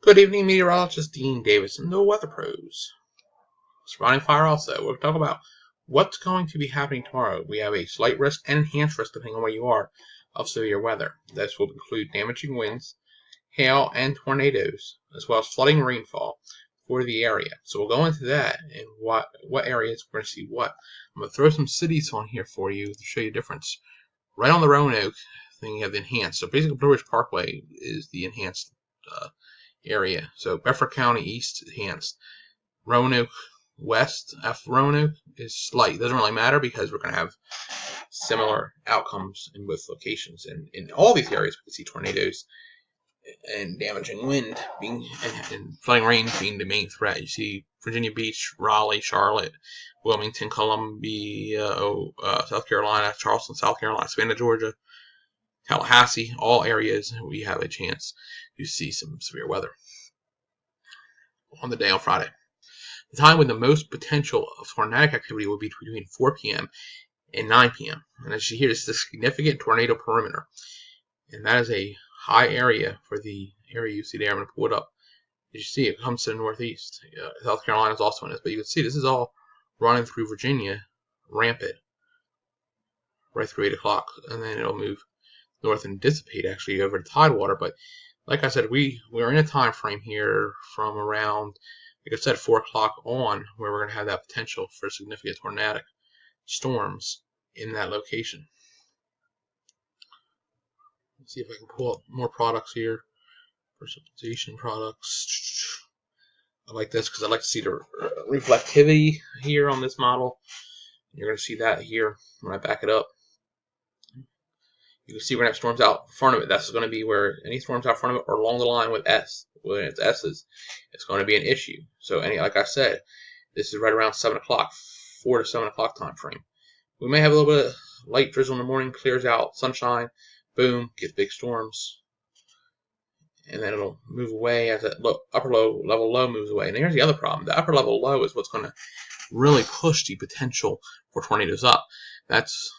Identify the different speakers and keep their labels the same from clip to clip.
Speaker 1: Good evening, meteorologist Dean Davison, the Weather Pros. Surrounding fire also. We'll talk about what's going to be happening tomorrow. We have a slight risk and enhanced risk, depending on where you are, of severe weather. This will include damaging winds, hail, and tornadoes, as well as flooding and rainfall for the area. So we'll go into that and what areas we're going to see what. I'm going to throw some cities on here for you to show you the difference. Right on the Roanoke thing, you have the enhanced. So basically, Blue Ridge Parkway is the enhanced area. So Bedford County East enhanced. Roanoke West after Roanoke is slight. It doesn't really matter because we're going to have similar outcomes in both locations. And in all these areas, we can see tornadoes and damaging wind being and flooding rain being the main threat. You see Virginia Beach, Raleigh, Charlotte, Wilmington, Columbia, South Carolina, Charleston, South Carolina, Savannah, Georgia, Tallahassee, all areas we have a chance to see some severe weather on the day on Friday. The time with the most potential of tornadic activity will be between 4 p.m. and 9 p.m. And as you hear, this is a significant tornado perimeter. And that is a high area for the area you see there. I'm going to pull it up. As you see, it comes to the northeast. South Carolina is also in this. But you can see this is all running through Virginia, rampant, right through 8 o'clock. And then it'll move north and dissipate actually over the tidewater. But like I said, we're in a time frame here from around, like I said, 4 o'clock on, where we're going to have that potential for significant tornadic storms in that location. Let's see if I can pull up more products here. Precipitation products. I like this because I like to see the reflectivity here on this model. You're going to see that here when I back it up. You can see we're going to have storms out in front of it. That's going to be where any storms out in front of it are along the line with S. When it's S's, it's going to be an issue. So, like I said, this is right around 7 o'clock, 4 to 7 o'clock time frame. We may have a little bit of light drizzle in the morning, clears out, sunshine, boom, get big storms. And then it'll move away as that upper level low moves away. And here's the other problem. The upper level low is what's going to really push the potential for tornadoes up. That's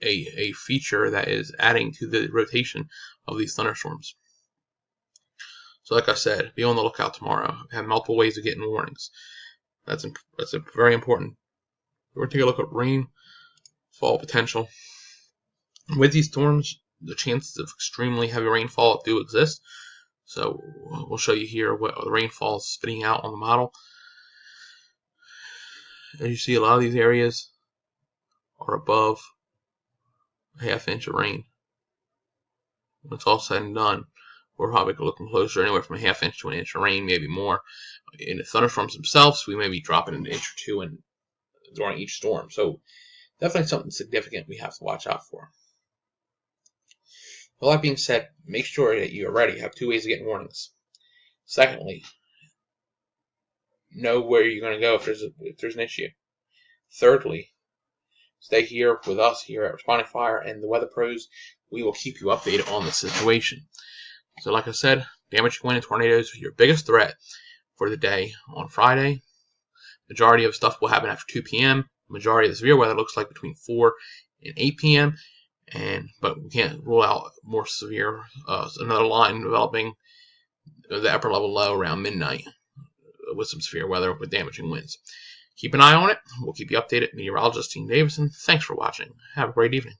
Speaker 1: a feature that is adding to the rotation of these thunderstorms. So like I said, be on the lookout tomorrow. Have multiple ways of getting warnings. That's a very important. We're going to take a look at rainfall potential. With these storms, the chances of extremely heavy rainfall do exist. So we'll show you here what the rainfall is spitting out on the model. As you see, a lot of these areas are above a half inch of rain. When it's all said and done, we're probably looking closer anywhere from a half inch to an inch of rain, maybe more. In the thunderstorms themselves, we may be dropping an inch or two during each storm. So definitely something significant we have to watch out for. All that being said, make sure that you are ready. Have 2 ways of getting warnings. Secondly, know where you're going to go if there's an issue. Thirdly, stay here with us here at Responding Fire and the Weather Pros. We will keep you updated on the situation. So like I said, damaging wind and tornadoes are your biggest threat for the day on Friday. Majority of stuff will happen after 2 p.m. Majority of the severe weather looks like between 4 and 8 p.m. But we can't rule out more severe, another line developing the upper level low around midnight with some severe weather with damaging winds. Keep an eye on it. We'll keep you updated. Meteorologist Dean Davison, thanks for watching. Have a great evening.